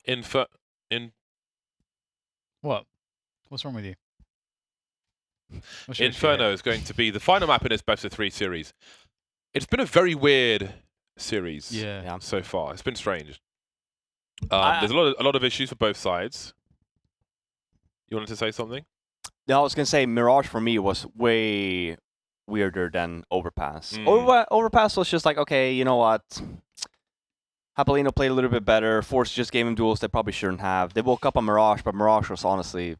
In What? What's wrong with you? Inferno is going to be the final map in this best of 3 series. It's been a very weird series so far. It's been strange. There's a lot of issues for both sides. You wanted to say something? No, I was gonna say Mirage for me was way weirder than Overpass. Overpass was just like, okay, you know what? Hapollino played a little bit better. forZe just gave him duels they probably shouldn't have. They woke up on Mirage, but Mirage was honestly,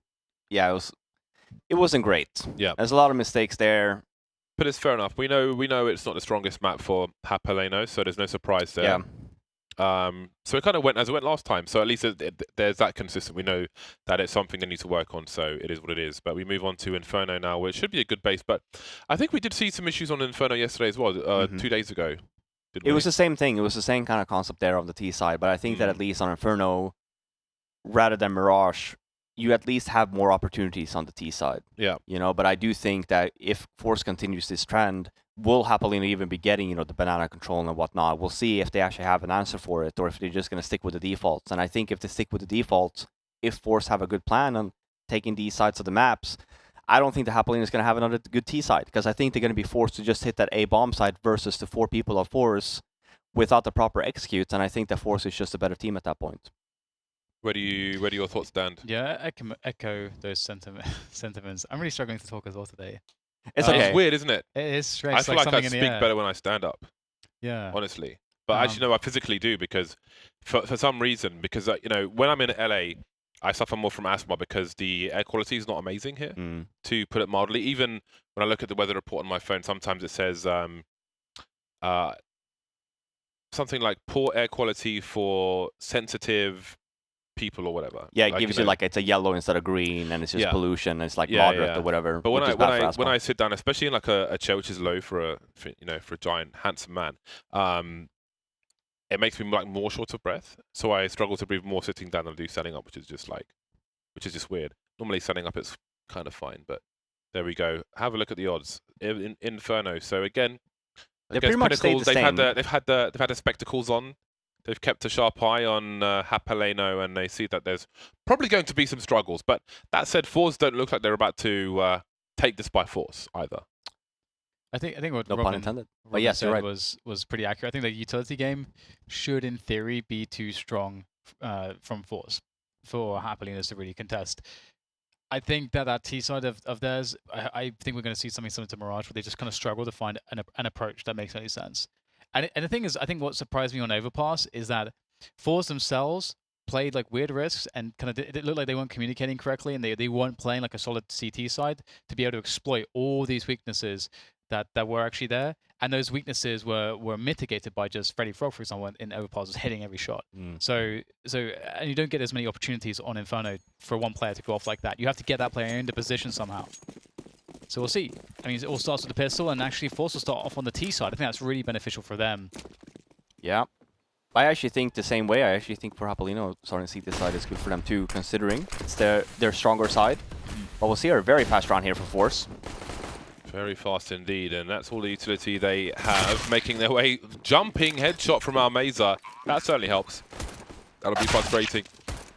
it wasn't great. Yeah, there's a lot of mistakes there. But it's fair enough. We know it's not the strongest map for Japaleno, so there's no surprise there. Yeah. So it kind of went as it went last time. So at least there's that consistent. We know that it's something they need to work on. So it is what it is. But we move on to Inferno now, which should be a good base. But I think we did see some issues on Inferno yesterday as well. 2 days ago. It was the same thing. It was the same kind of concept there on the T side. But I think that at least on Inferno, rather than Mirage, you at least have more opportunities on the T side. Yeah. You know, but I do think that if forZe continues this trend, will Hapollino even be getting, you know, the banana control and whatnot? We'll see if they actually have an answer for it, or if they're just going to stick with the defaults. And I think if they stick with the defaults, if forZe have a good plan on taking these sides of the maps, I don't think the Hapollino is going to have another good T side, because I think they're going to be forced to just hit that A bomb side versus the 4 people of forZe without the proper executes. And I think that forZe is just a better team at that point. Where do your thoughts stand? Yeah, I can echo those sentiments. I'm really struggling to talk as well today. It's okay. It's weird, isn't it? It is strange. I feel like I speak better when I stand up. Yeah. Honestly. But actually, no, I physically do, because for some reason, because you know, when I'm in LA, I suffer more from asthma because the air quality is not amazing here, to put it mildly. Even when I look at the weather report on my phone, sometimes it says something like poor air quality for sensitive people or whatever. Yeah, it gives you like it's a yellow instead of green, and it's just pollution. And it's like moderate or whatever. But when I sit down, especially in like a chair which is low for a giant handsome man, it makes me like more short of breath. So I struggle to breathe more sitting down than I do standing up, which is just weird. Normally standing up it's kind of fine, but there we go. Have a look at the odds in Inferno. So again, they pretty much stayed the same. They've had the spectacles on. They've kept a sharp eye on Japaleno, and they see that there's probably going to be some struggles. But that said, forZe don't look like they're about to take this by force either. I think what no pun intended. But yes, said you're right. was pretty accurate. I think the utility game should, in theory, be too strong from forZe for Hapollino to really contest. I think that T side of theirs, I think we're going to see something similar to Mirage, where they just kind of struggle to find an approach that makes any sense. And the thing is, I think what surprised me on Overpass is that forZe themselves played like weird risks, and kind of it looked like they weren't communicating correctly, and they weren't playing like a solid CT side to be able to exploit all these weaknesses that were actually there. And those weaknesses were mitigated by just Freddy Frog, for example, in Overpass, just hitting every shot. So and you don't get as many opportunities on Inferno for one player to go off like that. You have to get that player into position somehow. So we'll see. I mean, it all starts with the pistol, and actually forZe will start off on the T side. I think that's really beneficial for them. Yeah. I actually think the same way. I actually think for Hapollino, starting to see this side is good for them too, considering it's their stronger side. But we'll see a very fast round here for forZe. Very fast indeed, and that's all the utility they have, making their way. Jumping headshot from Almeza. That certainly helps. That'll be frustrating.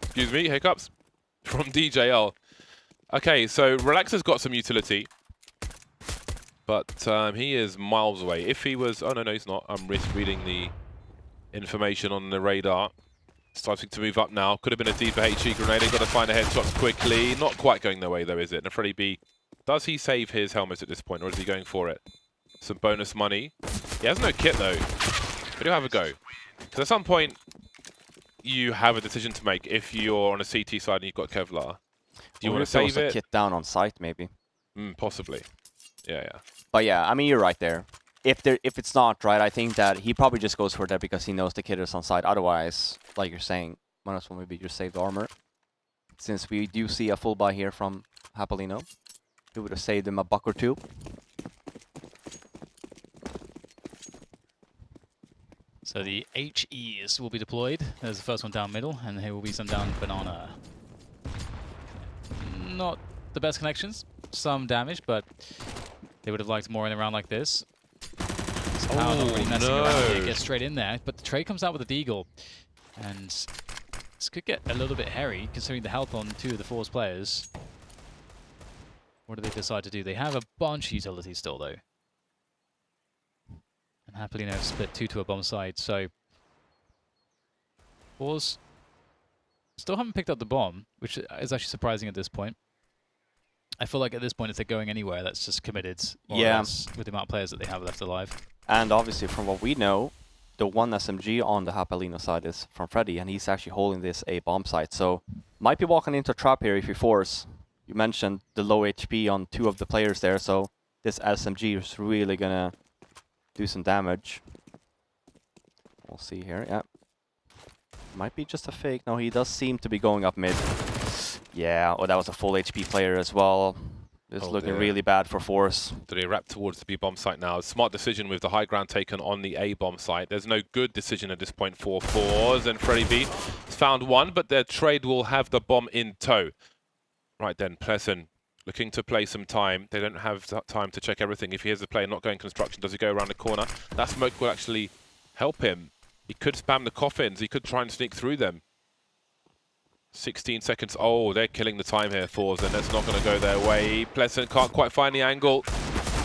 Excuse me, hiccups from DJL. Okay, so Relaxer's got some utility, but he is miles away. If he was... Oh, no, he's not. I'm reading the information on the radar. Starting to move up now. Could have been a deeper HE grenade. They've got to find the headshots quickly. Not quite going their way, though, is it? And Freddy B, does he save his helmet at this point, or is he going for it? Some bonus money. He has no kit, though. But he'll have a go. Because at some point, you have a decision to make. If you're on a CT side and you've got Kevlar, do you want to save it? A kit down on site, maybe. Possibly. Yeah. But yeah, I mean, you're right there. If it's not, right, I think that he probably just goes for that because he knows the kit is on site. Otherwise, like you're saying, might as well maybe just save the armor. Since we do see a full buy here from Hapollino, he would have saved him a buck or two. So the HEs will be deployed. There's the first one down middle, and here will be some down banana. Not the best connections, some damage, but they would have liked more in a round like this. Not really messing around here, gets straight in there, but the trade comes out with a deagle. And This could get a little bit hairy, considering the health on 2 of the FACEIT players. What do they decide to do? They have a bunch of utilities still, though. And Hapollino have split 2 to a bomb side, so... FACEIT still haven't picked up the bomb, which is actually surprising at this point. I feel like at this point, if they're going anywhere, that's just committed, more or less, with the amount of players that they have left alive. And obviously, from what we know, the one SMG on the Hapollino side is from Freddy, and he's actually holding this A bomb site. So, might be walking into a trap here if you force. You mentioned the low HP on 2 of the players there, so this SMG is really gonna do some damage. We'll see here, yeah. Might be just a fake. No, he does seem to be going up mid. Yeah, oh, that was a full HP player as well. It's looking really bad for forZe. So they wrap towards the B bomb site now. Smart decision with the high ground taken on the A bomb site. There's no good decision at this point for forZe, and Freddy B has found one, but their trade will have the bomb in tow. Right then, Pleasant looking to play some time. They don't have time to check everything. If he has the player not going construction, does he go around the corner? That smoke will actually help him. He could spam the coffins. He could try and sneak through them. 16 seconds. Oh, they're killing the time here, forZe, and that's not going to go their way. Pleasant can't quite find the angle.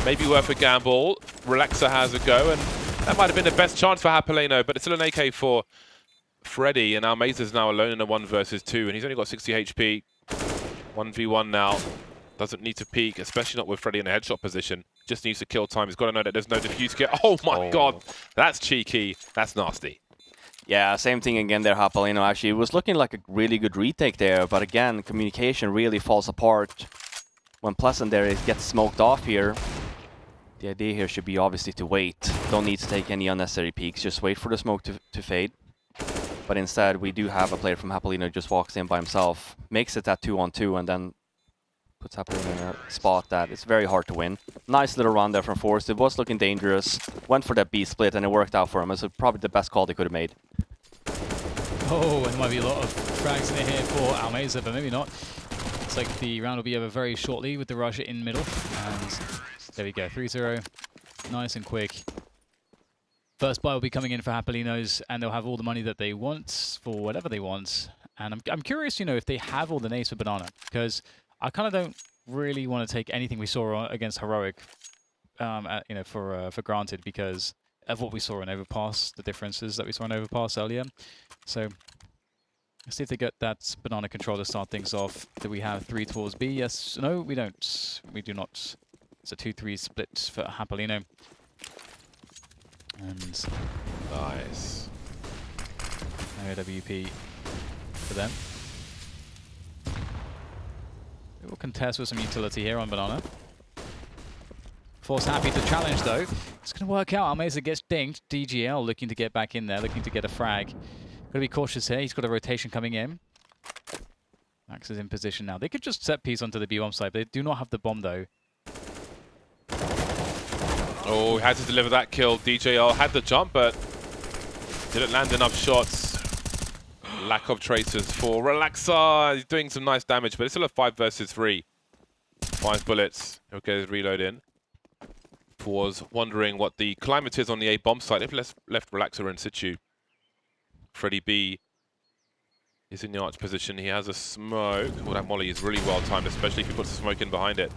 Maybe worth a gamble. Relaxer has a go, and that might have been the best chance for Japaleno, but it's still an AK for Freddy, and Almeza's now alone in a 1 versus 2, and he's only got 60 HP. 1v1 now. Doesn't need to peek, especially not with Freddy in a headshot position. Just needs to kill time. He's got to know that there's no defuse kit. Oh my god, that's cheeky. That's nasty. Yeah, same thing again there, Hapollino. Actually, it was looking like a really good retake there, but again, communication really falls apart when Pleasant there gets smoked off here. The idea here should be obviously to wait. Don't need to take any unnecessary peeks. Just wait for the smoke to fade. But instead, we do have a player from Hapollino who just walks in by himself, makes it that 2-on-2, and then puts Hapollino in a spot that it's very hard to win. Nice little run there from forZe. It was looking dangerous. Went for that B split, and it worked out for him. It's probably the best call they could have made. Oh, and there might be a lot of frags in it here for Almeza, but maybe not. Looks like the round will be over very shortly with the rush in middle. And there we go, 3-0. Nice and quick. First buy will be coming in for Hapollino's, and they'll have all the money that they want for whatever they want. And I'm curious, you know, if they have all the nades for Banana, because I kind of don't really want to take anything we saw against Heroic, you know, for granted, because of what we saw in Overpass, the differences that we saw in Overpass earlier. So let's see if they get that Banana control to start things off. Do we have 3 towards B? Yes. No, we don't. We do not. It's a 2-3 split for Hapollino. And nice. AWP for them. They will contest with some utility here on Banana. forZe happy to challenge though. It's going to work out. Almeza gets dinged. DGL looking to get back in there, looking to get a frag. Got to be cautious here. He's got a rotation coming in. Max is in position now. They could just set piece onto the B-bomb side, but they do not have the bomb though. Oh, he had to deliver that kill. DJL had the jump, but didn't land enough shots. Lack of traces for Relaxer. He's doing some nice damage, but it's still a 5 versus 3. 5 bullets. He'll get his reload in. forZe wondering what the climate is on the A bomb site. They've left Relaxer in situ. Freddy B is in the arch position. He has a smoke. Well, that molly is really well timed, especially if he puts the smoke in behind it.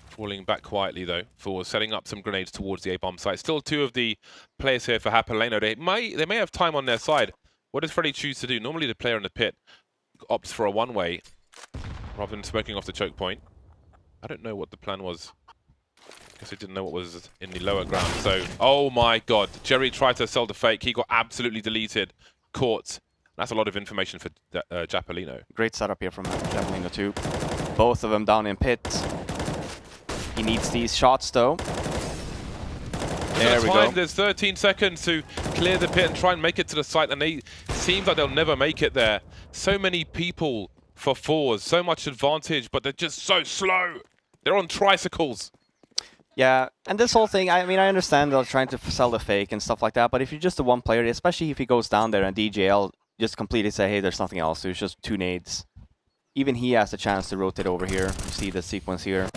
Falling back quietly though, for setting up some grenades towards the A bomb site. Still 2 of the players here for Japaleno. They may have time on their side. What does Freddy choose to do? Normally the player in the pit opts for a one-way rather than smoking off the choke point. I don't know what the plan was. Guess he didn't know what was in the lower ground. So, oh my god, Jerry tried to sell the fake. He got absolutely deleted, caught. That's a lot of information for Japaleno. Great setup here from Japaleno too. Both of them down in pit. He needs these shots though. There we go. There's 13 seconds to clear the pit and try and make it to the site, and they seems like they'll never make it there. So many people for forZe, so much advantage, but they're just so slow. They're on tricycles. Yeah, and this whole thing, I mean, I understand they're trying to sell the fake and stuff like that, but if you're just a one player, especially if he goes down there and DJL just completely say, hey, there's nothing else, there's just 2 nades. Even he has the chance to rotate over here. You see the sequence here.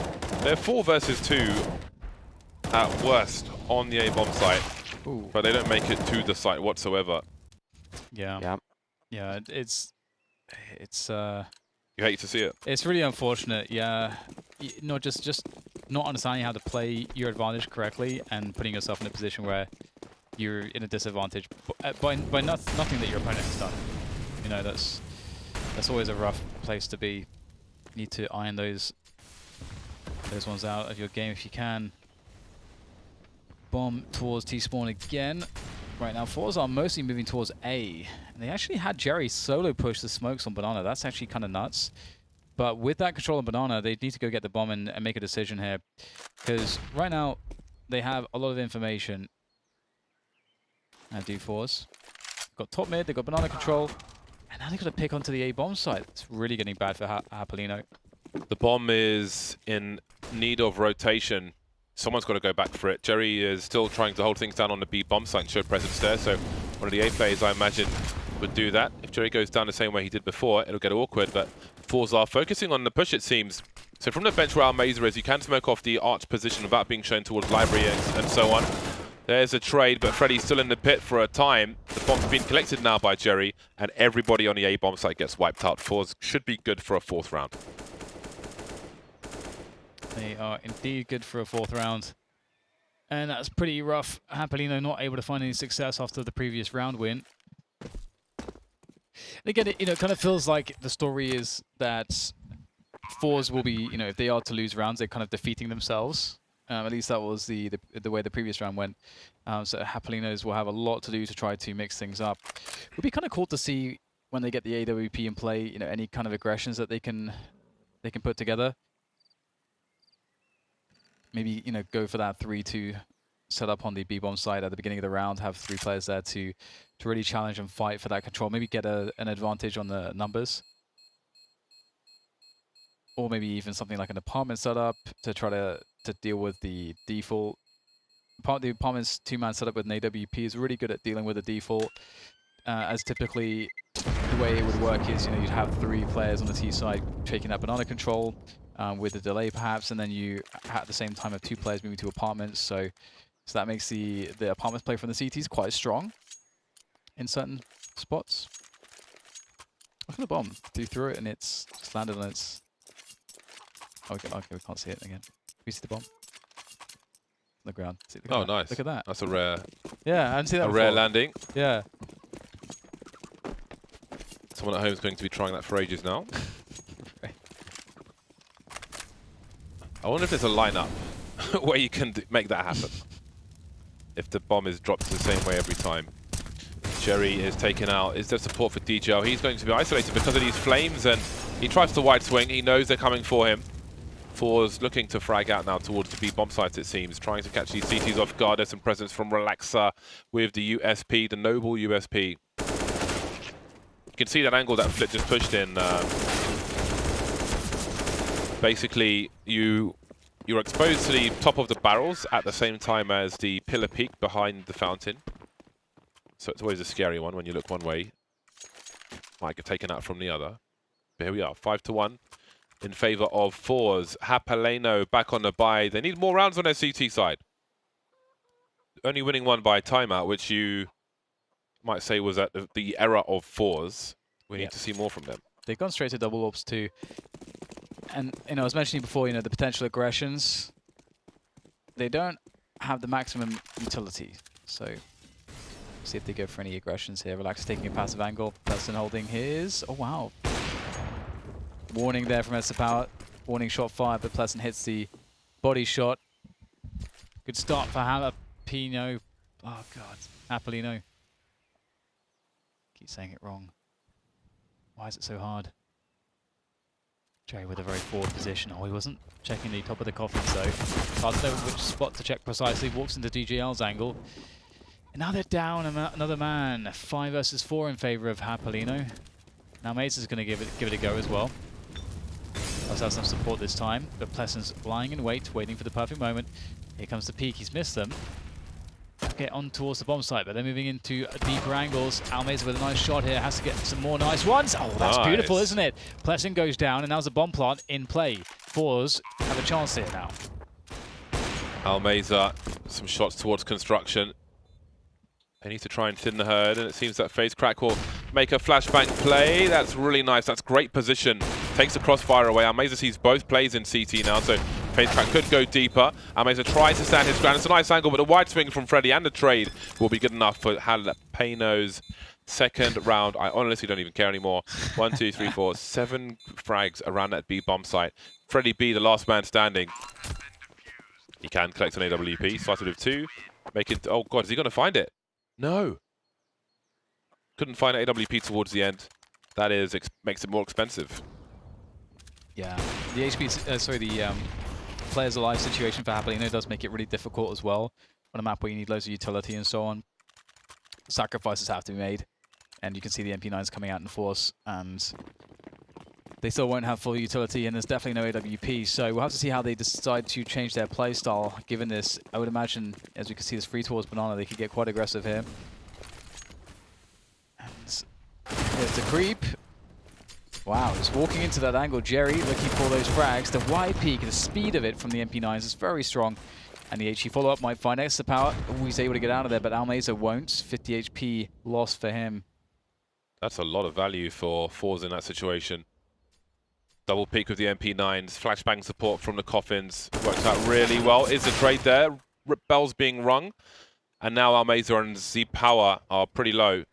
They're 4 versus 2 at worst on the A-bomb site. Ooh. but they don't make it to the site whatsoever. Yeah. Yeah. Yeah. It's You hate to see it. It's really unfortunate, yeah. Not just not understanding how to play your advantage correctly and putting yourself in a position where you're in a disadvantage by nothing that your opponent has done. You know, that's always a rough place to be. You need to iron those ones out of your game if you can. Bomb towards T-spawn again. Right now, forZe are mostly moving towards A. And they actually had Jerry solo push the smokes on Banana. That's actually kind of nuts. But with that control on Banana, they need to go get the bomb and make a decision here. Because right now, they have a lot of information. Do forZe. Got top mid, they got Banana control. And now they've got to pick onto the A bomb site. It's really getting bad for Hapollino. The bomb is in need of rotation. Someone's got to go back for it. Jerry is still trying to hold things down on the B bomb site and show presence there. So one of the A players, I imagine, would do that. If Jerry goes down the same way he did before, it'll get awkward. But forZe are focusing on the push, it seems. So from the bench where our Mesa is, you can smoke off the arch position without being shown towards library and so on. There's a trade, but Freddy's still in the pit for a time. The bomb's been collected now by Jerry, and everybody on the A bomb site gets wiped out. forZe should be good for a 4th round. They are indeed good for a 4th round. And that's pretty rough. Hapollino not able to find any success after the previous round win. And again, it kind of feels like the story is that forZe will be, if they are to lose rounds, they're kind of defeating themselves. At least that was the way the previous round went. So Hapolinos will have a lot to do to try to mix things up. It would be kind of cool to see when they get the AWP in play, any kind of aggressions that they can put together. Maybe, go for that 3-2 setup on the B-bomb side at the beginning of the round, have 3 players there to really challenge and fight for that control, maybe get an advantage on the numbers. Or maybe even something like an apartment setup to try to deal with the default. The apartment's 2-man setup with an AWP is really good at dealing with the default. As typically, the way it would work is, you'd have 3 players on the T side taking that banana control with a delay perhaps, and then you at the same time have 2 players moving to apartments. So that makes the apartments play from the CTs quite strong in certain spots. Look at the bomb. Flew through it and it's just landed on its... Okay, we can't see it again. We see the bomb. On the ground. See, look at that. Nice. Look at that. That's a rare... Yeah, I didn't see that before. rare landing. Yeah. Someone at home is going to be trying that for ages now. Right. I wonder if there's a lineup where you can make that happen. If the bomb is dropped the same way every time. Jerry is taken out. Is there support for DJL? He's going to be isolated because of these flames, and he tries to wide swing. He knows they're coming for him. forZe looking to frag out now towards the B bomb sites, it seems, trying to catch these CTs off guard. There's some presence from Relaxer with the USP, the noble USP. You can see that angle that Flip just pushed in. Basically, you're exposed to the top of the barrels at the same time as the pillar peak behind the fountain. So it's always a scary one when you look one way. Might get taken out from the other. But here we are, 5-1 in favor of forZe. Japaleno back on the buy. They need more rounds on their CT side. Only winning one by timeout, which you might say was at the era of forZe. We need to see more from them. They've gone straight to double ops too. And, I was mentioning before, the potential aggressions, they don't have the maximum utility. So, see if they go for any aggressions here. Relax taking a passive angle. Person holding his... Oh, wow. Warning there from Esther Power. Warning shot fired, but Pleasant hits the body shot. Good start for Hapollino. Oh, God. Hapollino. Keep saying it wrong. Why is it so hard? Jerry with a very forward position. Oh, he wasn't checking the top of the coffins, though. Hard to know which spot to check precisely. Walks into DJL's angle. And now they're down another man. 5 versus 4 in favor of Hapollino. Now Mace is going to give it a go as well. Also has some support this time, but Pleasant's lying in wait, waiting for the perfect moment. Here comes the peek. He's missed them. Get on towards the bomb site, but they're moving into deeper angles. Almeza with a nice shot here, has to get some more nice ones. Oh, that's beautiful, isn't it? Pleasant goes down, and now's the bomb plant in play. forZe have a chance here now. Almeza, some shots towards construction. They need to try and thin the herd, and it seems that FaZe Crack will make a flashbang play. That's really nice. That's great position. Takes the crossfire away. Almeza sees both plays in CT now, so FaZe Crack could go deeper. Almeza tries to stand his ground. It's a nice angle, but a wide swing from Freddy and the trade will be good enough for Jalapeno's second round. I honestly don't even care anymore. 1, 2, 3, 4, 7 frags around that B bomb site. Freddy B, the last man standing. He can collect an AWP. Started with 2. Make it. Oh god, is he going to find it? No. Couldn't find an AWP towards the end. That is makes it more expensive. Yeah, the players alive situation for Hapollino does make it really difficult as well on a map where you need loads of utility and so on. Sacrifices have to be made, and you can see the MP9s coming out in force, and they still won't have full utility, and there's definitely no AWP, so we'll have to see how they decide to change their playstyle. Given this, I would imagine, as we can see this free towards Banana, they could get quite aggressive here. And there's the creep. Wow, just walking into that angle, Jerry looking for those frags. The Y peak, the speed of it from the MP9s is very strong. And the HE follow-up might find extra power. Oh, he's able to get out of there, but Almeza won't. 50 HP lost for him. That's a lot of value for forZe in that situation. Double peek with the MP9s, flashbang support from the coffins. Works out really well. Is the trade there? Bells being rung. And now Almeza and Z Power are pretty low.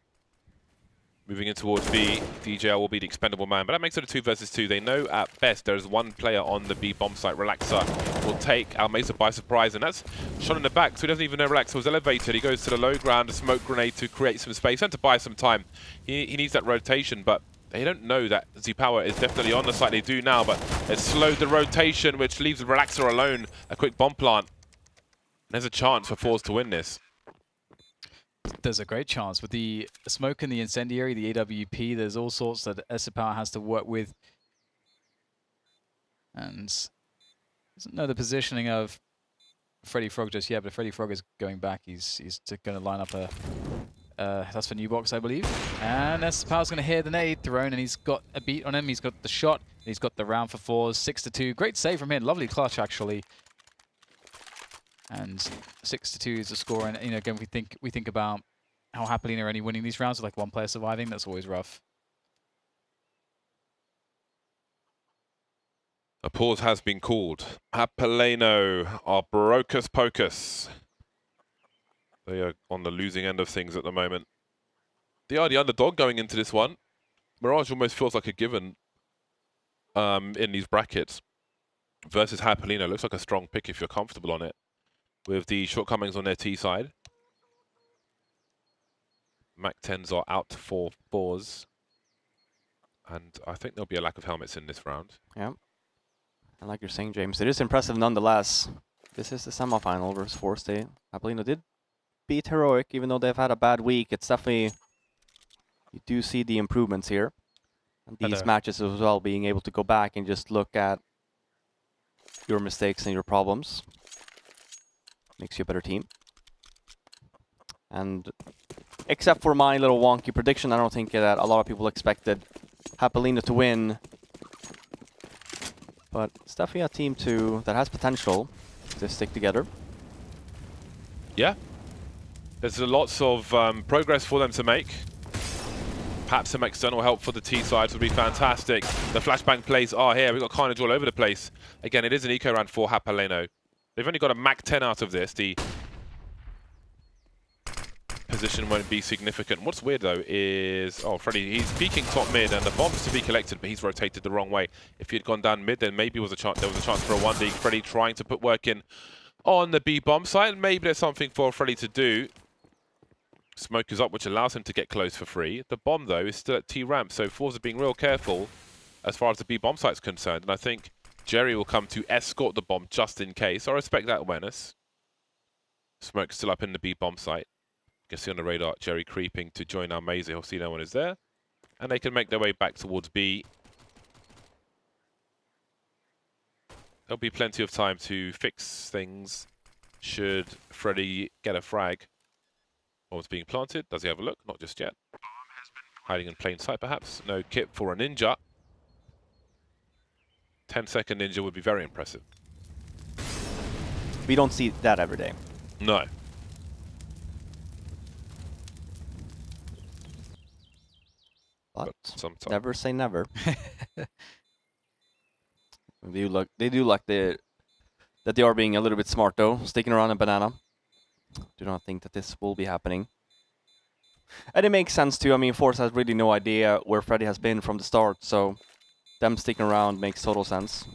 Moving in towards B, DJL will be the expendable man, but that makes it a 2 versus 2. They know at best there's one player on the B bomb site. Relaxer will take Almeza by surprise, and that's shot in the back, so he doesn't even know Relaxer was elevated. He goes to the low ground, a smoke grenade to create some space and to buy some time. He needs that rotation, but they don't know that Z-Power is definitely on the site. They do now, but it's slowed the rotation, which leaves the Relaxer alone. A quick bomb plant. There's a chance for forZe to win this. There's a great chance. With the smoke and the incendiary, the AWP, there's all sorts that ECS has to work with. And doesn't know the positioning of Freddy Frog just yet, but Freddy Frog is going back. He's going to line up a... that's for New Box, I believe. And ECS going to hear the nade thrown, and he's got a beat on him. He's got the shot. He's got the round for forZe. 6-2. Great save from him. Lovely clutch, actually. And 6-2 is the score. And you know, again, we think about how Hapollino are only winning these rounds with like one player surviving. That's always rough. A pause has been called. Japaleno are Brocus Pocus. They are on the losing end of things at the moment. They are the underdog going into this one. Mirage almost feels like a given in these brackets. Versus Hapollino. Looks like a strong pick if you're comfortable on it. With the shortcomings on their T side. Mac-10s are out for forZe. And I think there'll be a lack of helmets in this round. Yeah. And like you're saying, James, it is impressive nonetheless. This is the semifinal versus forZe. Hapollino did beat Heroic, even though they've had a bad week. It's definitely... You do see the improvements here. And these matches as well, being able to go back and just look at your mistakes and your problems. Makes you a better team. And except for my little wonky prediction, I don't think that a lot of people expected Hapollino to win. But it's definitely a team that has potential to stick together. Yeah. There's lots of progress for them to make. Perhaps some external help for the T sides would be fantastic. The flashbang plays are here. We've got carnage all over the place. Again, it is an eco round for Japaleno. They've only got a Mac-10 out of this. The position won't be significant. What's weird, though, is... Oh, Freddy, he's peeking top mid, and the bomb's to be collected, but he's rotated the wrong way. If he had gone down mid, then maybe there was a chance for a 1D. Freddy trying to put work in on the B bomb site, and maybe there's something for Freddy to do. Smoke is up, which allows him to get close for free. The bomb, though, is still at T-ramp, so forZe are being real careful as far as the B bomb site's concerned, and I think Jerry will come to escort the bomb just in case. I respect that awareness. Smoke's still up in the B bomb site. You can see on the radar Jerry creeping to join Almeza. He'll see no one is there. And they can make their way back towards B. There'll be plenty of time to fix things should Freddy get a frag. Bomb's being planted. Does he have a look? Not just yet. Hiding in plain sight, perhaps. No kit for a ninja. 10-second ninja would be very impressive. We don't see that every day. No. But sometimes. never say never. They do look that they are being a little bit smart though, sticking around a banana. Do not think that this will be happening. And it makes sense too. I mean, forZe has really no idea where Freddy has been from the start, so them sticking around makes total sense.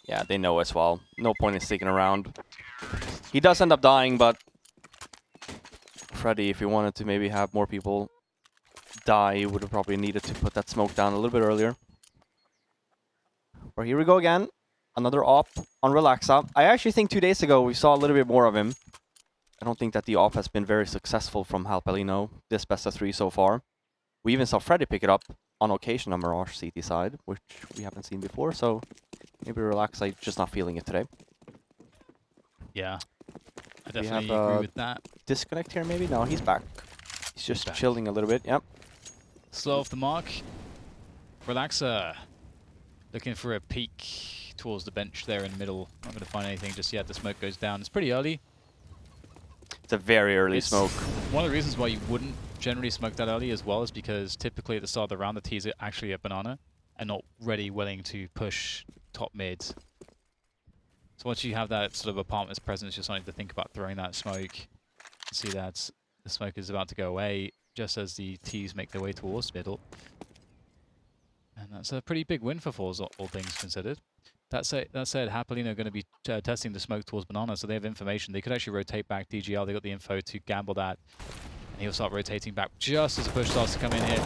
Yeah, they know as well. No point in sticking around. He does end up dying, but Freddy, if he wanted to maybe have more people die, he would have probably needed to put that smoke down a little bit earlier. But here we go again. Another op on Relaxa. I actually think 2 days ago we saw a little bit more of him. I don't think that the op has been very successful from Japaleno this best of 3 so far. We even saw Freddy pick it up on occasion on Mirage CT side, which we haven't seen before, so maybe Relaxa just not feeling it today. Yeah, I We definitely have, agree with that. Disconnect here maybe? No, he's back. He's just back. chilling a little bit, yep. Slow off the mark. Relaxa. Looking for a peek towards the bench there in the middle. Not going to find anything just yet. The smoke goes down. It's pretty early. It's a very early It's smoke. One of the reasons why you wouldn't generally smoke that early as well is because typically at the start of the round, the T's are actually a banana and not ready, willing to push top mid. So once you have that sort of apartment's presence, you're starting to think about throwing that smoke. See that the smoke is about to go away just as the T's make their way towards middle. And that's a pretty big win for forZe, all things considered. That said, Hapollino are going to be testing the smoke towards banana, so they have information. They could actually rotate back DGL. They got the info to gamble that. And he'll start rotating back just as the push starts to come in here.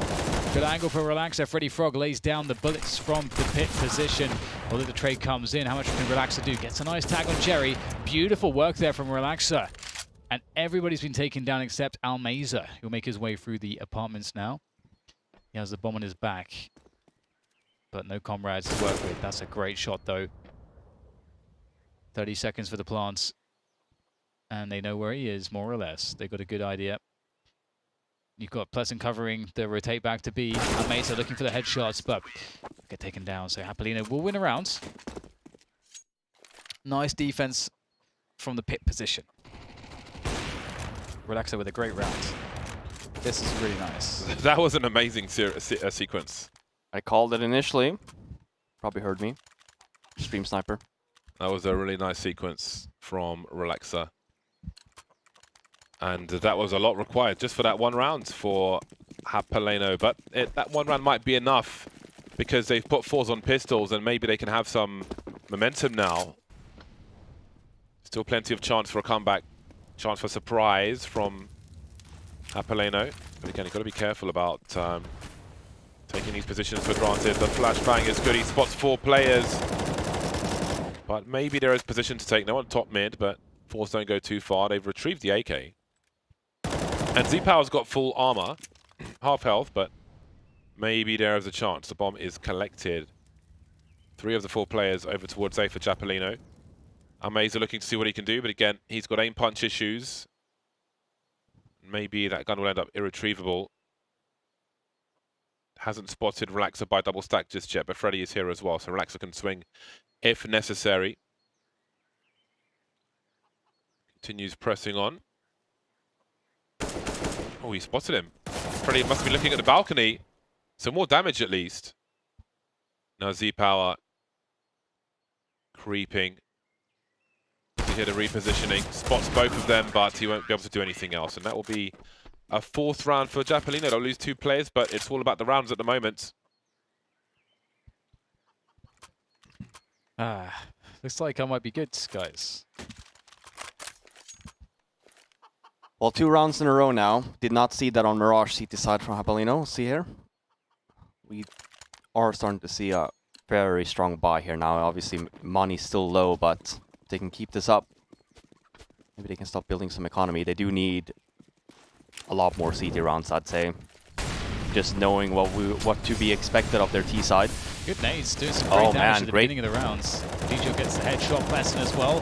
Good angle for Relaxa. Freddy Frog lays down the bullets from the pit position. Although the trade comes in, how much can Relaxa do? Gets a nice tag on Jerry. Beautiful work there from Relaxa. And everybody's been taken down except Almeza, who'll make his way through the apartments now. He has the bomb on his back, but no comrades to work with. That's a great shot, though. 30 seconds for the plants. And they know where he is, more or less. They've got a good idea. You've got Pleasant covering the rotate back to B. Almeza looking for the headshots, but get taken down. So Hapollino will win a round. Nice defense from the pit position. Relaxa with a great round. This is really nice. That was an amazing sequence. I called it initially. Probably heard me. Stream sniper. That was a really nice sequence from Relaxa. And that was a lot required just for that one round for Japaleno. But that one round might be enough because they've put forZe on pistols and maybe they can have some momentum now. Still plenty of chance for a comeback. Chance for surprise from Japaleno. But again, you've got to be careful about taking these positions for granted. The flashbang is good. He spots 4 players. But maybe there is position to take. No one top mid, but forZe don't go too far. They've retrieved the AK. And Z-Power's got full armor. Half health, but maybe there is a chance. The bomb is collected. 3 of the 4 players over towards A for Japaleno. Almeza looking to see what he can do, but again, he's got aim punch issues. Maybe that gun will end up irretrievable. Hasn't spotted Relaxa by double stack just yet, but Freddy is here as well, so Relaxa can swing if necessary. Continues pressing on. Oh, he spotted him. Freddy must be looking at the balcony. Some more damage at least. Now Z-Power creeping. You hear the repositioning. Spots both of them, but he won't be able to do anything else. And that will be a 4th round for Japaleno. They'll lose 2 players, but it's all about the rounds at the moment. Looks like I might be good, guys. Well, 2 rounds in a row now. Did not see that on Mirage CT side from Hapollino. See here? We are starting to see a very strong buy here now. Obviously, money's still low, but if they can keep this up, maybe they can start building some economy. They do need a lot more CT rounds, I'd say. Just knowing what to be expected of their T side. Good nades, doing some great damage at the beginning of the rounds. DJ gets the headshot, Pleasant as well.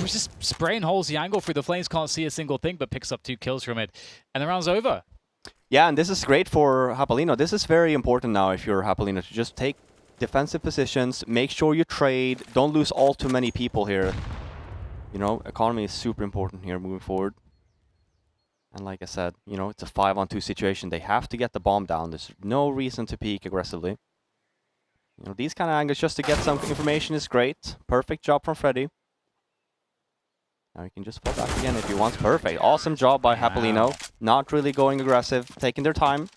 Just spraying holes the angle through the flames, can't see a single thing, but picks up 2 kills from it. And the round's over. Yeah, and this is great for Hapollino. This is very important now if you're Hapollino to just take defensive positions, make sure you trade, don't lose all too many people here. You know, economy is super important here moving forward. And like I said, you know, it's a 5-on-2 situation. They have to get the bomb down. There's no reason to peek aggressively. You know, these kind of angles just to get some information is great. Perfect job from Freddy. Now you can just fall back again if you want. Perfect. Awesome job by Hapollino. Not really going aggressive, taking their time.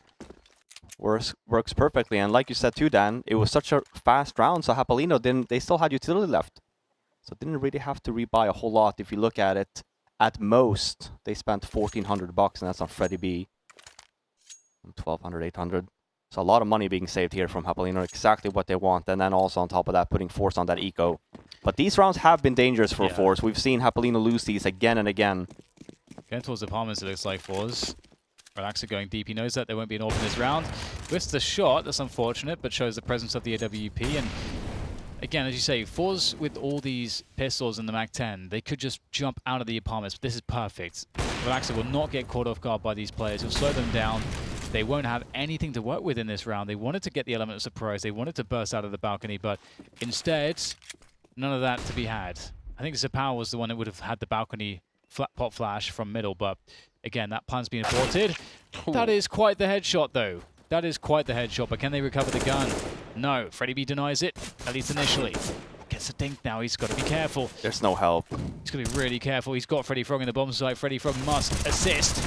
Works perfectly. And like you said too, Dan, it was such a fast round, so Hapollino didn't. They still had utility left, so didn't really have to rebuy a whole lot. If you look at it, at most they spent $1,400, and that's on Freddy B. 1,200, 800. So a lot of money being saved here from Hapollino, exactly what they want. And then also on top of that, putting force on that eco. But these rounds have been dangerous for force. We've seen Hapollino lose these again and again. Going towards the apartments, it looks like forZe. Relaxer going deep. He knows that there won't be an AWP in this round. Whiffs the shot. That's unfortunate, but shows the presence of the AWP. And again, as you say, forZe with all these pistols in the MAC-10, they could just jump out of the apartments. But this is perfect. Relaxer will not get caught off guard by these players. He'll slow them down. They won't have anything to work with in this round. They wanted to get the element of surprise. They wanted to burst out of the balcony, but instead, none of that to be had. I think Zapao was the one that would have had the balcony pop flash from middle, but again, that plan's been aborted. That is quite the headshot, though. That is quite the headshot, but can they recover the gun? No. Freddy B denies it, at least initially. Gets a dink now. He's got to be careful. There's no help. He's got to be really careful. He's got Freddy Frog in the bomb site. Freddy Frog must assist.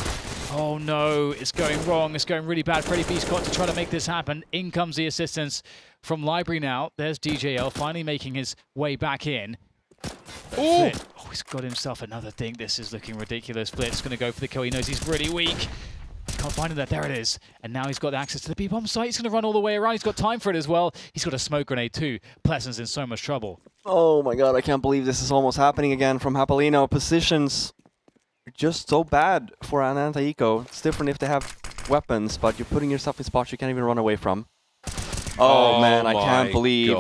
Oh no, it's going wrong. It's going really bad. Freddy B's got to try to make this happen. In comes the assistance from Library now. There's DJL finally making his way back in. Oh, he's got himself another thing. This is looking ridiculous. Blitz going to go for the kill. He knows he's really weak. Can't find him there. There it is. And now he's got access to the B-bomb site. He's going to run all the way around. He's got time for it as well. He's got a smoke grenade too. Pleasant's in so much trouble. Oh my god, I can't believe this is almost happening again from Hapollino. Positions are just so bad for an anti-eco. It's different if they have weapons, but you're putting yourself in spots you can't even run away from. Oh man, I can't believe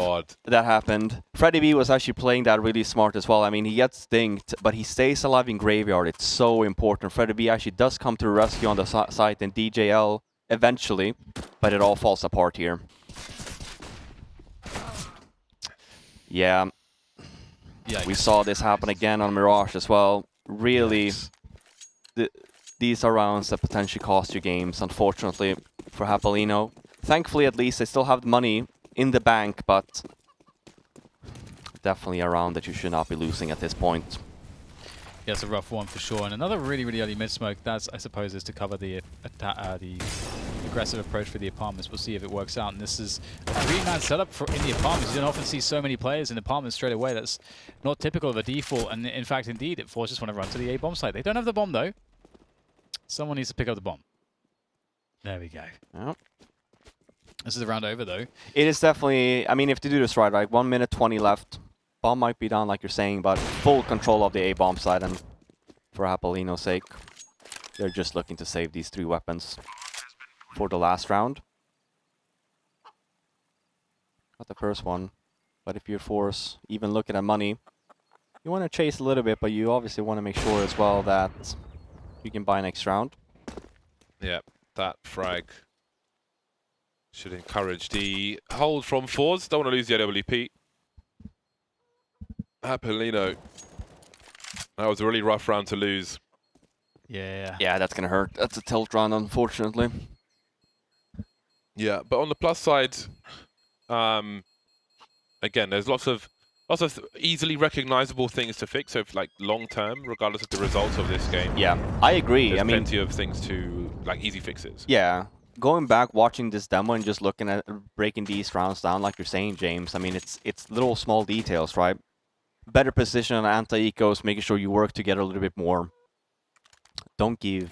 that happened. Freddy B was actually playing that really smart as well. I mean, he gets dinked, but he stays alive in graveyard. It's so important. Freddy B actually does come to rescue on the site and DJL eventually, but it all falls apart here. Yeah. We saw this happen again on Mirage as well. Really, these are rounds that potentially cost you games, unfortunately, for Hapollino. Thankfully, at least, they still have money in the bank, but definitely a round that you should not be losing at this point. Yeah, it's a rough one for sure. And another really, really early mid-smoke, that's, I suppose, is to cover the aggressive approach for the apartments. We'll see if it works out. And this is a really nice setup in the apartments. You don't often see so many players in apartments straight away. That's not typical of a default. And in fact, indeed, forZe just want to run to the A-bomb site. They don't have the bomb, though. Someone needs to pick up the bomb. There we go. Yep. This is the round over, though. It is definitely, I mean, if they do this right, 1 minute 20 left. Bomb might be down, like you're saying, but full control of the A-bomb side. And for Hapollino's sake, they're just looking to save these 3 weapons for the last round. Not the first one, but if you're forZe, even looking at money, you want to chase a little bit, but you obviously want to make sure as well that you can buy next round. Yeah, that frag should encourage the hold from forZe. Don't want to lose the AWP. Hapollino. That was a really rough round to lose. Yeah. Yeah, that's going to hurt. That's a tilt round, unfortunately. Yeah, but on the plus side, again, there's lots of easily recognizable things to fix. So, if, like, long term, regardless of the results of this game. Yeah, I agree. There's I mean, plenty of things to, like, easy fixes. Yeah, going back, watching this demo and just looking at breaking these rounds down, like you're saying, James. I mean, it's little small details, right? Better position on anti-ecos, making sure you work together a little bit more. Don't give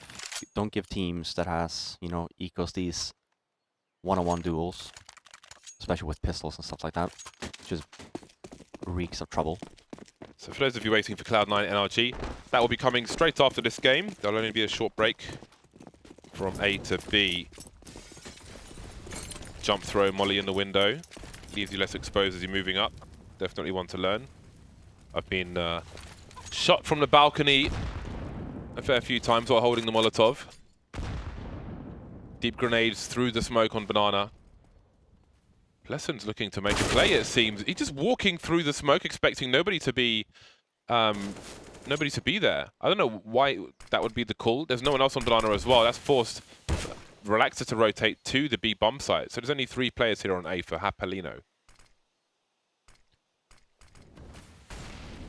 teams that has, you know, ecos these one-on-one duels, especially with pistols and stuff like that. Just reeks of trouble. So for those of you waiting for Cloud9 NRG, that will be coming straight after this game. There'll only be a short break from A to B. Jump throw, molly in the window. Leaves you less exposed as you're moving up. Definitely one to learn. I've been shot from the balcony a fair few times while holding the Molotov. Deep grenades through the smoke on Banana. Pleasant's looking to make a play, it seems. He's just walking through the smoke, expecting nobody to be nobody to be there. I don't know why that would be the call. There's no one else on banana as well. That's forced Relaxer to rotate to the B bomb site. So there's only 3 players here on A for Hapollino.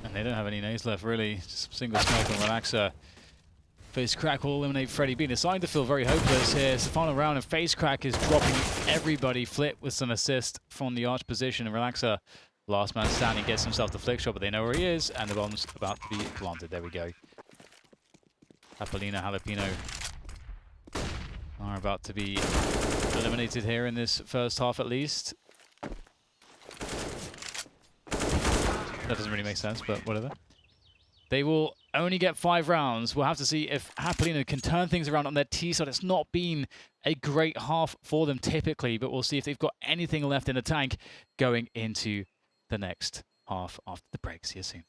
And they don't have any nades left, really. Just single smoke on Relaxer. FaceCrack will eliminate Freddy B. They're starting to feel very hopeless here. It's the final round, and FaceCrack is dropping everybody. Flip with some assist from the arch position, and Relaxer, last man standing, gets himself the flick shot, but they know where he is, and the bomb's about to be planted. There we go. Hapollino, Jalapeno are about to be eliminated here in this first half, at least. That doesn't really make sense, but whatever. They will only get 5 rounds. We'll have to see if Hapollino can turn things around on their T side. It's not been a great half for them typically, but we'll see if they've got anything left in the tank going into the next half after the break. See you soon.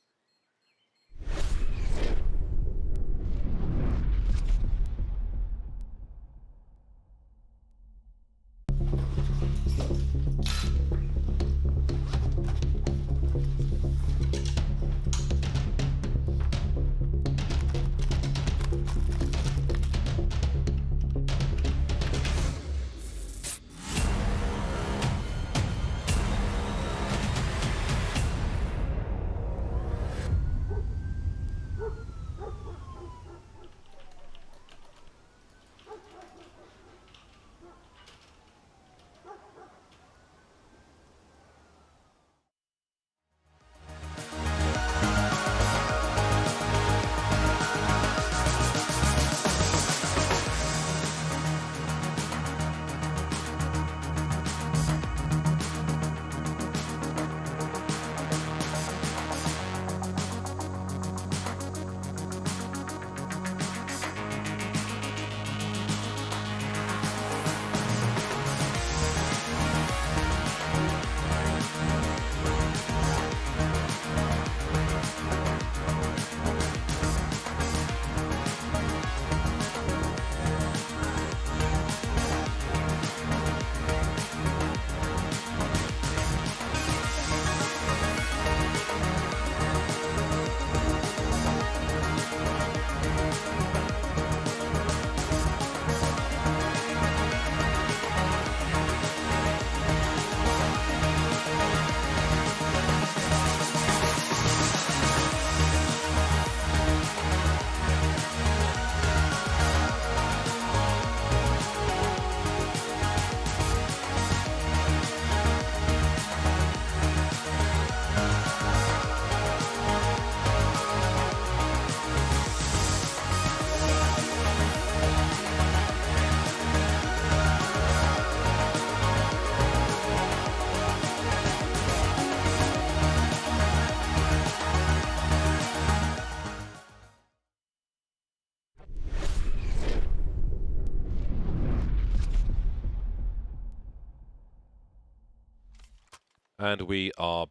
And we are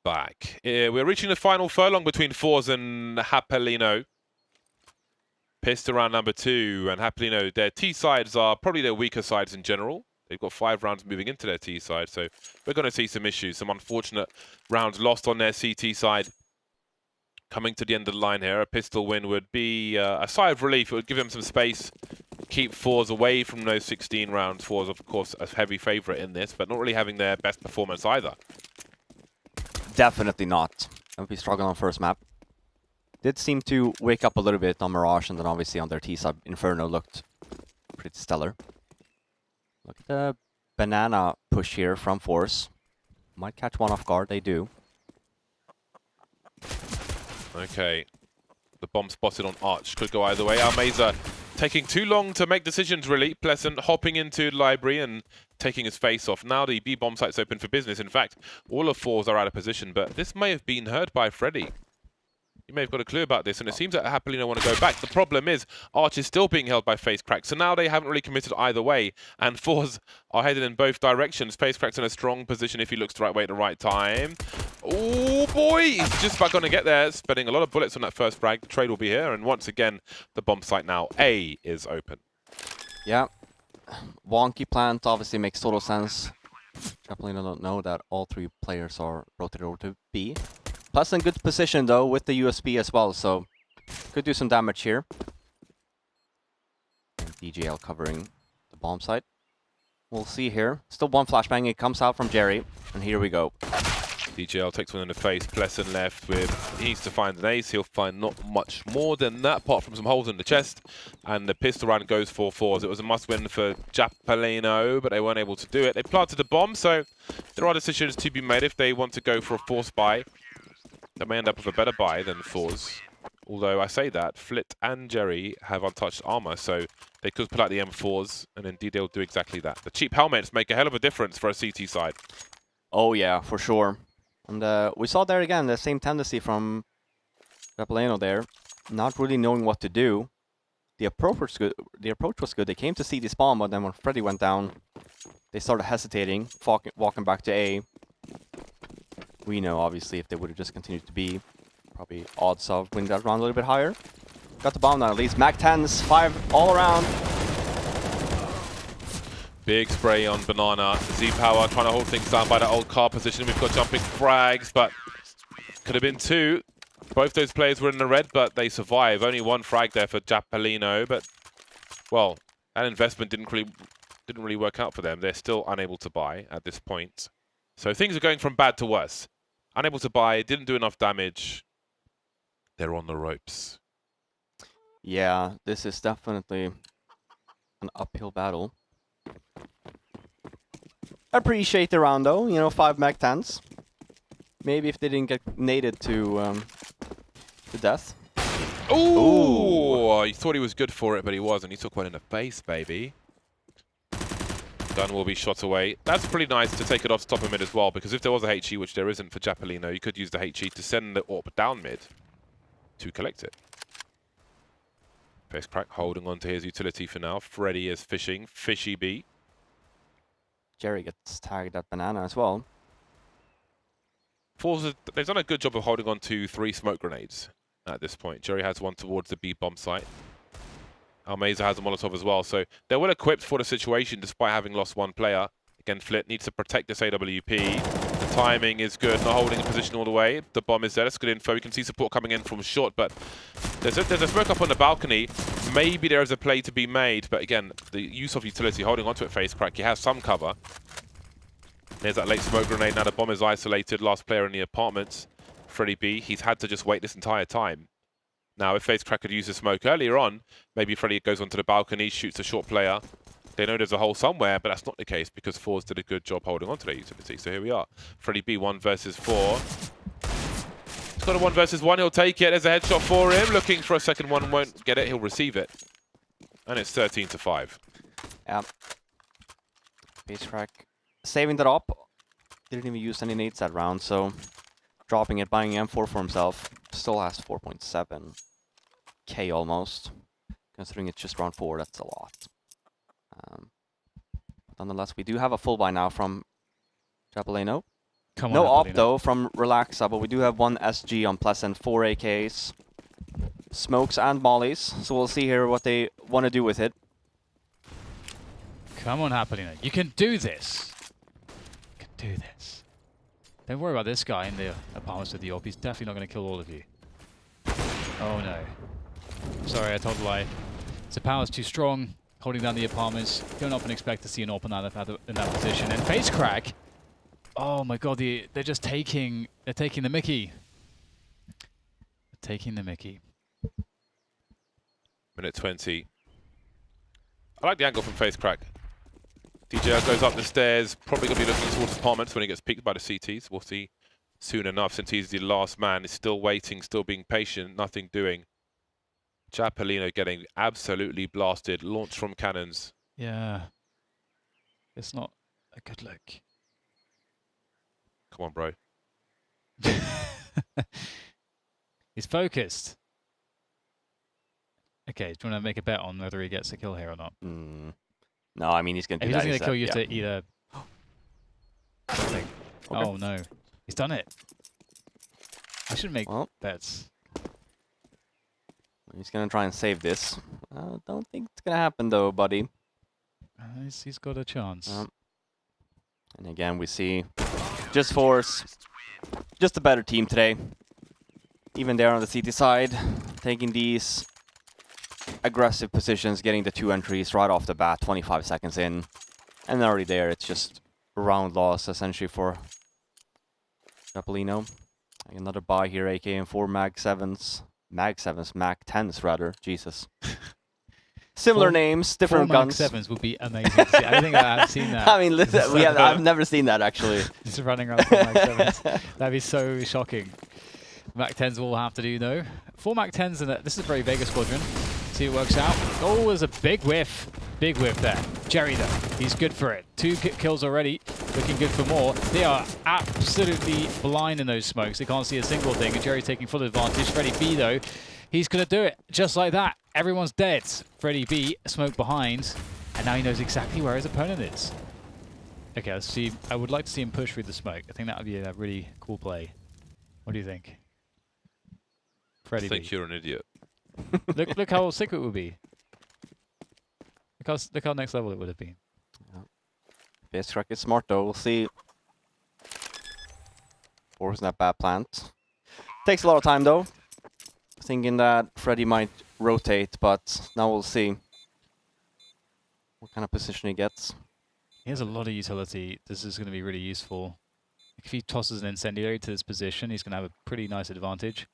back. We're reaching the final furlong between forZe and Hapollino. Pissed around number 2, and Hapollino, their T sides are probably their weaker sides in general. They've got 5 rounds moving into their T side, so we're going to see some issues. Some unfortunate rounds lost on their CT side. Coming to the end of the line here, a pistol win would be a sigh of relief. It would give them some space, keep forZe away from those 16 rounds. forZe, of course, a heavy favourite in this, but not really having their best performance either. Definitely not. I'll be struggling on first map. Did seem to wake up a little bit on Mirage, and then obviously on their T side, Inferno looked pretty stellar. Look at the banana push here from forZe. Might catch one off guard, they do. Okay, the bomb spotted on Arch. Could go either way. Almeza taking too long to make decisions, really. Pleasant hopping into the library and taking his face off. Now the B bomb site's open for business. In fact, all of forZe are out of position, but this may have been heard by Freddy. You may have got a clue about this, and it seems that Hapollino want to go back. The problem is, Arch is still being held by FaceCrack, so now they haven't really committed either way, and forZe are headed in both directions. FaceCrack's in a strong position if he looks the right way at the right time. Oh boy, he's just about going to get there, spending a lot of bullets on that first frag. The trade will be here, and once again, the bomb site now A is open. Yeah, wonky plant obviously makes total sense. Japaleno don't know that all 3 players are rotated over to B. Plus in good position though with the USB as well, so Could do some damage here. And DJL covering the bomb site. We'll see here. Still one flashbang. It comes out from Jerry. And here we go. DJL takes one in the face. Pleasant left with... He needs to find an ace. He'll find not much more than that, apart from some holes in the chest. And the pistol round goes for forZe. It was a must-win for Japaleno, but they weren't able to do it. They planted the bomb, so there are decisions to be made if they want to go for a forced buy. They may end up with a better buy than forZe. Although I say that, Flit and Jerry have untouched armor, so they could pull out the M4s, and indeed they'll do exactly that. The cheap helmets make a hell of a difference for a CT side. Oh yeah, for sure. And we saw there again the same tendency from Japaleno there, not really knowing what to do. The approach was good. They came to CT spawn, but then when Freddy went down, they started hesitating, walking back to A. We know obviously if they would have just continued to B, probably odds of winning that round a little bit higher. Got the bomb now at least. Mac 10s, 5 all around. Big spray on Banana. Z-Power trying to hold things down by that old car position. We've got jumping frags, but could have been 2. Both those players were in the red, but they survive. Only 1 frag there for Japaleno, but, well, that investment didn't really work out for them. They're still unable to buy at this point. So things are going from bad to worse. Unable to buy, didn't do enough damage. They're on the ropes. Yeah, this is definitely an uphill battle. Appreciate the round though, you know, 5 Mac 10s. Maybe if they didn't get naded to death. Ooh! He thought he was good for it, but he wasn't. He took one in the face, baby. Gun will be shot away. That's pretty nice to take it off top of mid as well, because if there was a HE, which there isn't for Japaleno, you could use the HE to send the AWP down mid to collect it. FaceCrack holding on to his utility for now. Freddy is fishing. Fishy B. Jerry gets tagged at Banana as well. forZe, they've done a good job of holding on to 3 smoke grenades at this point. Jerry has one towards the B bomb site. Almeza has a Molotov as well, so they're well equipped for the situation despite having lost 1 player. Again, Flit needs to protect this AWP. The timing is good, not holding a position all the way. The bomb is there, that's good info. We can see support coming in from short, but there's a smoke up on the balcony. Maybe there is a play to be made, but again, the use of utility, holding onto it, FaceCrack, he has some cover. There's that late smoke grenade, now the bomb is isolated. Last player in the apartments, Freddy B. He's had to just wait this entire time. Now, if FaceCrack had used the smoke earlier on, maybe Freddy goes onto the balcony, shoots a short player. They know there's a hole somewhere, but that's not the case because forZe did a good job holding onto their utility. So here we are. Freddy B 1 versus 4. He's got a 1 versus 1. He'll take it. There's a headshot for him. Looking for a second one. Won't get it. He'll receive it. And it's 13-5. Yeah. FaceCrack saving that up. Didn't even use any nades that round, so dropping it, buying M4 for himself. Still has 4.7k almost. Considering it's just round 4, that's a lot. Nonetheless, we do have a full buy now from Japaleno. No op though from Relaxa, but we do have 1 SG on Pleasant, 4 AKs, smokes and mollies. So we'll see here what they want to do with it. Come on, Hapollino. You can do this. You can do this. Don't worry about this guy in the apartments with the AWP. He's definitely not going to kill all of you. Oh no. Sorry, I told a lie. The power's too strong. Holding down the apartments. Don't often expect to see an AWP in that position. And FaceCrack. Oh my god, they're just taking the Mickey. They're taking the Mickey. Minute 20. I like the angle from FaceCrack. DJ goes up the stairs, probably going to be looking towards apartments when he gets peeked by the CTs. We'll see soon enough, since he's the last man. He's still waiting, still being patient, nothing doing. Japaleno getting absolutely blasted, launched from cannons. Yeah. It's not a good look. Come on, bro. He's focused. Okay, do you want to make a bet on whether he gets a kill here or not? No, I mean, he's going to do if that. He's going to kill you yeah. to either... Okay. Oh, no. He's done it. I shouldn't make bets. He's going to try and save this. Don't think it's going to happen, though, buddy. He's got a chance. And again, we see just forZe. Just a better team today. Even there on the CT side. taking these aggressive positions, getting the 2 entries right off the bat, 25 seconds in. And already there, it's just a round loss, essentially, for Japaleno. Another buy here, AK 4 Mag 7s. Mag 7s, Mag 10s, rather. Jesus. Similar names, different guns. 4 Mag 7s would be amazing to see. I don't think I've seen that. I mean, listen, I've never seen that, actually. Just running around 4 Mag 7s. That'd be so shocking. Mag 10s will have to do, though. 4 Mag 10s, and this is a very Vega squadron. See it works out. Oh, there's a big whiff. Big whiff there. Jerry, though, he's good for it. 2 kills already, looking good for more. They are absolutely blind in those smokes. They can't see a single thing, and Jerry's taking full advantage. Freddy B, though, he's going to do it just like that. Everyone's dead. Freddy B, smoke behind, and now he knows exactly where his opponent is. Okay, let's see. I would like to see him push through the smoke. I think that would be a really cool play. What do you think? Freddy I think B. you're an idiot. Look how sick it would be. Look how next level it would have been. FaceCrack is smart though, we'll see. For's not bad plant. Takes a lot of time though. Thinking that Freddy might rotate, but now we'll see what kind of position he gets. He has a lot of utility. This is going to be really useful. If he tosses an incendiary to this position, he's going to have a pretty nice advantage.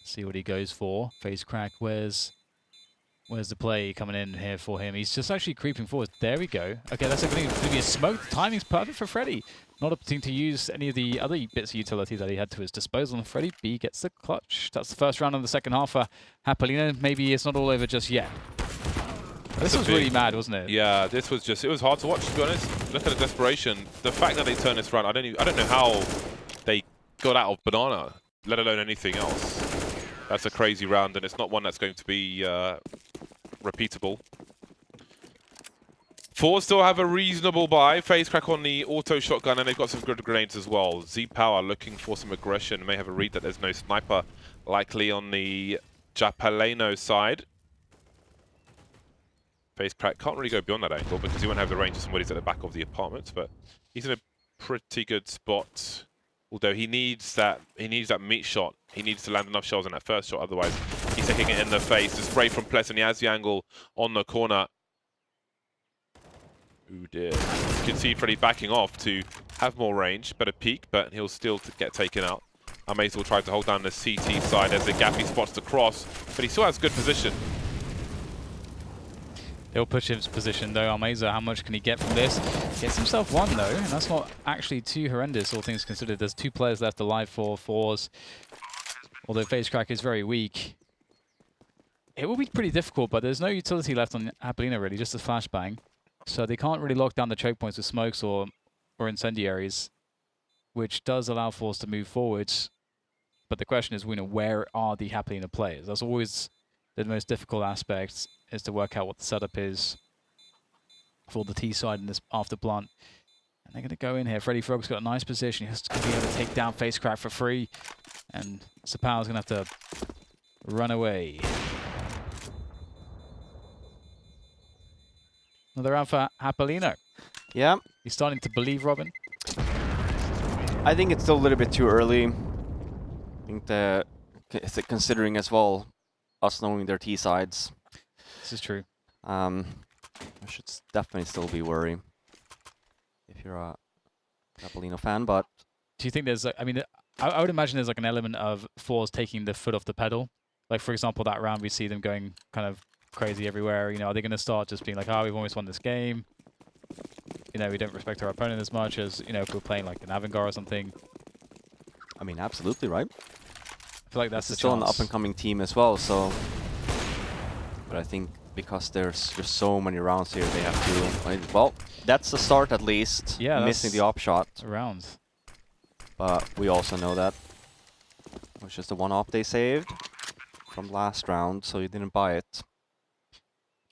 See what he goes for. FaceCrack, where's the play coming in here for him? He's just actually creeping forward. There we go. Okay, that's going to be a smoke. The timing's perfect for Freddy. Not opting to use any of the other bits of utility that he had to his disposal. And Freddy B gets the clutch. That's the first round of the second half for Hapollino. Maybe it's not all over just yet. This was really mad, wasn't it? Yeah, this was just, it was hard to watch, to be honest. Look at the desperation. The fact that they turned this round, I don't know how they got out of banana, let alone anything else. That's a crazy round, and it's not one that's going to be repeatable. Four still have a reasonable buy. FaceCrack on the auto shotgun, and they've got some good grenades as well. Z-Power looking for some aggression. May have a read that there's no sniper likely on the Japaleno side. FaceCrack can't really go beyond that angle because he won't have the range of somebody's at the back of the apartment, but he's in a pretty good spot. Although he needs that meat shot. He needs to land enough shells on that first shot, otherwise he's taking it in the face. The spray from Pless, and he has the angle on the corner. Ooh dear. You can see Freddy backing off to have more range, better peek, but he'll still get taken out. Amaze will try to hold down the CT side as the Gappy spots the cross, but he still has good position. He'll push his position though. Almeza, how much can he get from this? Gets himself one though, and that's not actually too horrendous, all things considered. There's 2 players left alive for FaceCrack. Although FaceCrack is very weak. It will be pretty difficult, but there's no utility left on Hapollino really, just a flashbang. So they can't really lock down the choke points with smokes or incendiaries, which does allow FaceCrack to move forwards. But the question is, where are the Hapollino players? That's always the most difficult aspect, is to work out what the setup is for the T side in this after plant. And they're going to go in here. Freddy Frog's got a nice position. He has to be able to take down FaceCrack for free. And Sapow's going to have to run away. Another round for Hapollino. Yeah. He's starting to believe, Robin. I think it's still a little bit too early. I think considering as well us knowing their T sides. This is true. I should definitely still be worried if you're a Hapollino fan, but do you think there's, I mean, I would imagine there's like an element of FaceCrack taking the foot off the pedal. Like, for example, that round we see them going kind of crazy everywhere. Are they going to start just being like, oh, we've almost won this game. We don't respect our opponent as much as, if we're playing like an Avangar or something. I mean, absolutely right. I feel like that's still an up-and-coming team as well, so. But I think because there's just so many rounds here, they have to. Well, that's the start at least. Yeah, missing the op shot. Round. But we also know that it was just the one op they saved from last round, so you didn't buy it.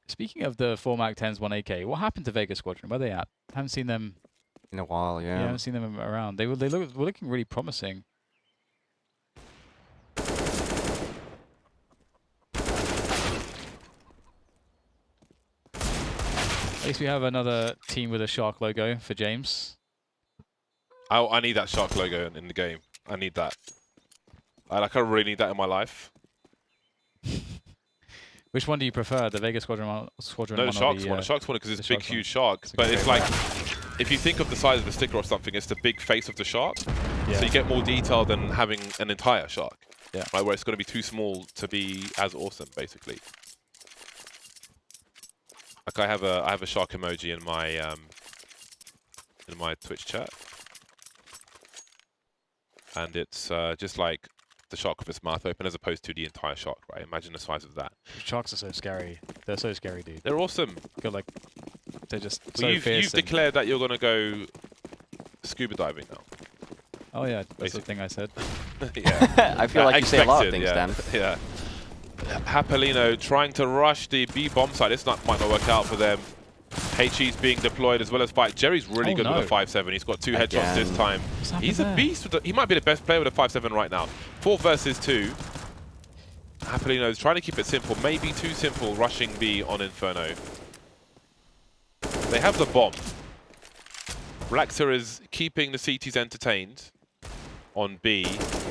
Speaking of the 4 Mag 10s, 1 AK, what happened to Vega Squadron? Where are they at? Haven't seen them in a while. Yeah, I haven't seen them around. They were looking really promising. At least we have another team with a shark logo for James. I need that shark logo in the game. I need that. I really need that in my life. Which one do you prefer, the Vega Squadron one, No, the Sharks or one. the, The Sharks one because it's the big, Sharks one? huge shark. It's a But good it's favorite. like, if you think of the size of the sticker or something, it's the big face of the shark. Yeah. So you get more detail than having an entire shark. Yeah. Right, where it's going to be too small to be as awesome, basically. Like I have a shark emoji in my Twitch chat, and it's just like the shark with its mouth open, as opposed to the entire shark. Right? Imagine the size of that. Sharks are so scary. They're so scary, dude. They're awesome. Got like, they're just Well, so you've fierce. and- declared that you're going to go scuba diving now. Oh yeah, that's the Basically. thing I said. Yeah. I feel like you say a lot of things, yeah. Dan. Yeah. Hapollino trying to rush the B bomb side. This might not work out for them. HE's being deployed as well as Fight. Jerry's really good with a 5-7. He's got 2 headshots this time. What's happening He's a there? beast. He might be the best player with a 5-7 right now. 4 versus 2. Hapollino's trying to keep it simple. Maybe too simple, rushing B on Inferno. They have the bomb. Relaxer is keeping the CTs entertained on B.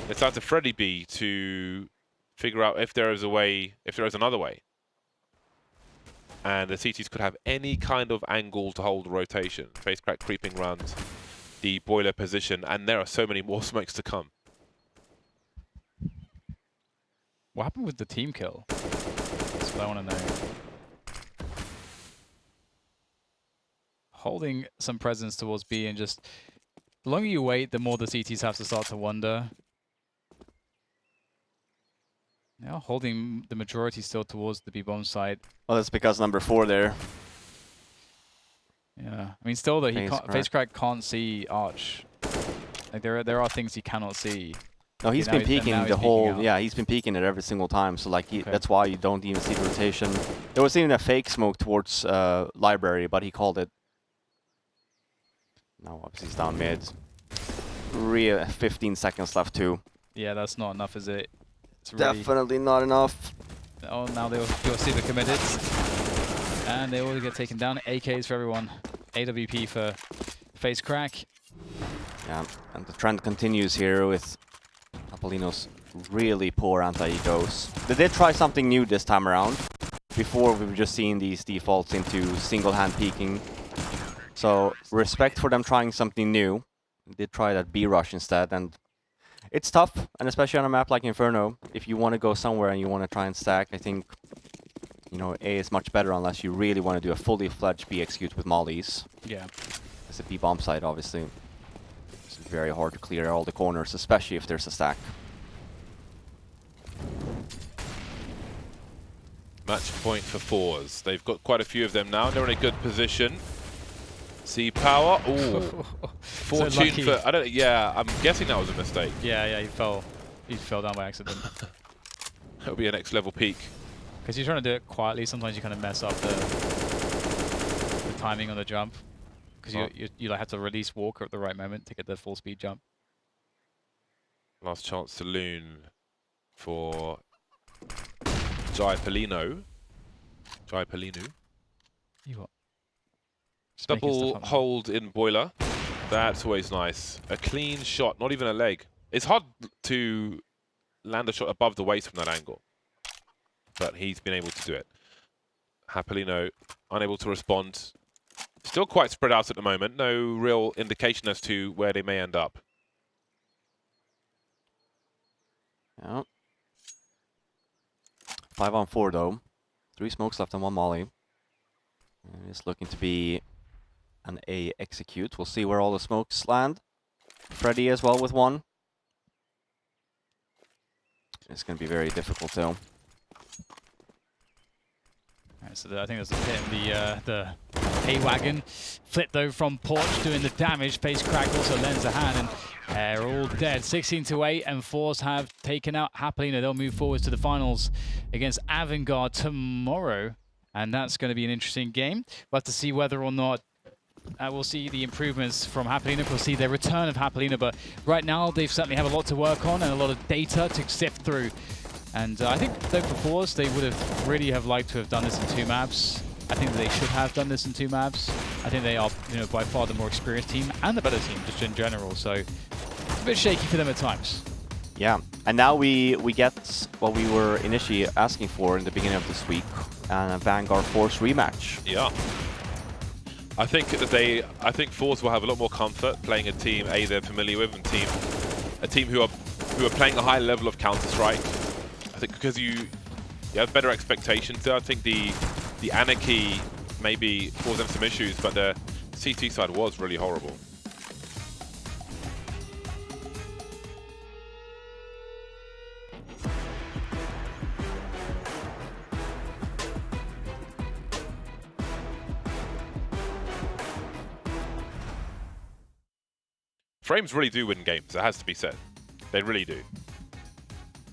It's down to Freddy B to figure out if there is a way, if there is another way. And the CTs could have any kind of angle to hold rotation. FaceCrack creeping around the boiler position, and there are so many more smokes to come. What happened with the team kill? That's what I want to know. Holding some presence towards B, and just the longer you wait, the more the CTs have to start to wonder. Now holding the majority still towards the B bomb side. Well, that's because number 4 there. Yeah, I mean, still though, FaceCrack can't see Arch. Like there are things he cannot see. No, he's now been and now peeking he's the whole. peeking out. Yeah, he's been peeking it every single time. So like, Okay. that's why you don't even see the rotation. There was even a fake smoke towards library, but he called it. No, obviously he's down mid. 15 seconds left too. Yeah, that's not enough, is it? It's really, Definitely not enough. oh, now you'll see the committed. And they all get taken down. AKs for everyone. AWP for FaceCrack. Yeah, and the trend continues here with Hapollino's really poor anti-egos. They did try something new this time around. Before we were just seeing these defaults into single-hand peeking. So respect for them trying something new. They did try that B rush instead, and it's tough, and especially on a map like Inferno. If you want to go somewhere and you want to try and stack, I think, you know, A is much better unless you really want to do a fully fledged B execute with mollies. Yeah. It's a B bomb side, obviously. It's very hard to clear all the corners, especially if there's a stack. Match point for forZe. They've got quite a few of them now. They're in a good position. C power. Ooh. Fortune lucky. for. I don't. Yeah, I'm guessing that was a mistake. Yeah, he fell down by accident. It'll be a next level peak. Because you're trying to do it quietly, sometimes you kind of mess up the timing on the jump. Because you like have to release Walker at the right moment to get the full speed jump. Last chance to Loon for Japaleno. You what? Just making Double stuff up now. hold in boiler. That's always nice. A clean shot, not even a leg. It's hard to land a shot above the waist from that angle, but he's been able to do it. Hapollino unable to respond. Still quite spread out at the moment. No real indication as to where they may end up. Yeah. 5 on 4 though. 3 smokes left and 1 molly. And it's looking to be an A execute. We'll see where all the smokes land. Freddy as well with 1. It's going to be very difficult though. Alright, so I think there's a hit in the hay wagon. Flip though from Porch doing the damage. FaceCrack also lends a hand, and they're all dead. 16-8, and forZe have taken out Hapollino. They'll move forwards to the finals against Avangard tomorrow, and that's going to be an interesting game. We'll have to see whether or not we'll see the improvements from Hapollino. We'll see the return of Hapollino, but right now they certainly have a lot to work on and a lot of data to sift through. And I think though for forZe, they would have really liked to have done this in 2 maps. I think that they should have done this in 2 maps. I think they are, by far the more experienced team and the better team just in general. So it's a bit shaky for them at times. Yeah, and now we get what we were initially asking for in the beginning of this week, a Vanguard FaCEIT rematch. Yeah. I think forZe will have a lot more comfort playing a team they're familiar with, and a team who are playing a high level of Counter-Strike. I think because you have better expectations there. I think the Anarchy maybe caused them some issues, but the CT side was really horrible. Frames really do win games, it has to be said. They really do.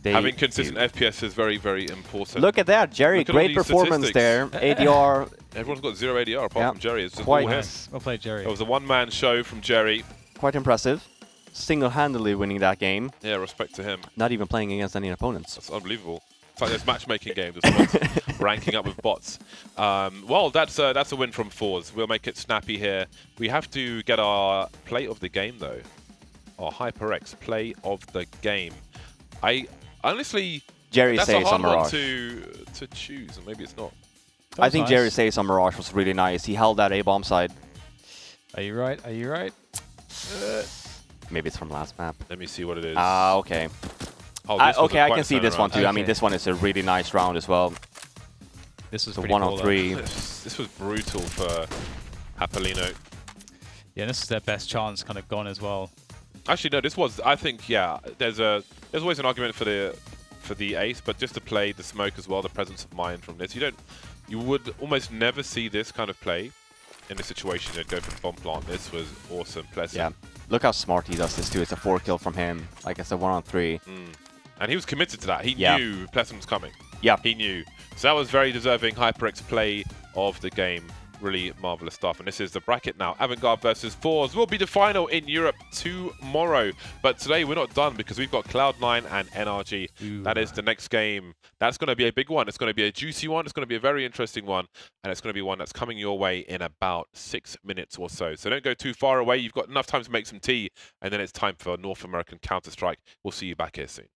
Having consistent FPS is very, very important. Look at that, Jerry. Great performance there. ADR. Everyone's got 0 ADR apart from Jerry. It's just quite all him. Nice. Well played, Jerry. It was a one-man show from Jerry. Quite impressive. Single-handedly winning that game. Yeah, respect to him. Not even playing against any opponents. That's unbelievable. It's like there's matchmaking games. It's ranking up with bots. Well, that's a win from forZe. We'll make it snappy here. We have to get our play of the game, though. Our HyperX play of the game. Honestly, Jerry that's says a hard on Mirage. one to choose, and maybe it's not. I think Jerry says on Mirage was really nice. He held that A-bomb side. Are you right? Are you right? Maybe it's from last map. Let me see what it is. Ah, okay. Oh, okay, I can see this one too. Okay. I mean, this one is a really nice round as well. This was The pretty 1 cool, on though. 3. This was brutal for Hapollino. Yeah, this is their best chance kind of gone as well. Actually, no. This was. I think. Yeah. There's always an argument for the ace, but just to play the smoke as well, the presence of mind from this. You would almost never see this kind of play in a situation. You'd go for the bomb plant. This was awesome. Pleasant. Yeah. Look how smart he does this too. It's a 4 kill from him. Like I said, 1 on 3. And he was committed to that. He knew Pleasant was coming. Yeah. He knew. So that was very deserving HyperX play of the game. Really marvelous stuff. And this is the bracket now. Avantgarde versus forZe will be the final in Europe tomorrow. But today we're not done because we've got Cloud9 and NRG. Ooh. That is the next game. That's going to be a big one. It's going to be a juicy one. It's going to be a very interesting one. And it's going to be one that's coming your way in about 6 minutes or so. So don't go too far away. You've got enough time to make some tea. And then it's time for North American Counter-Strike. We'll see you back here soon.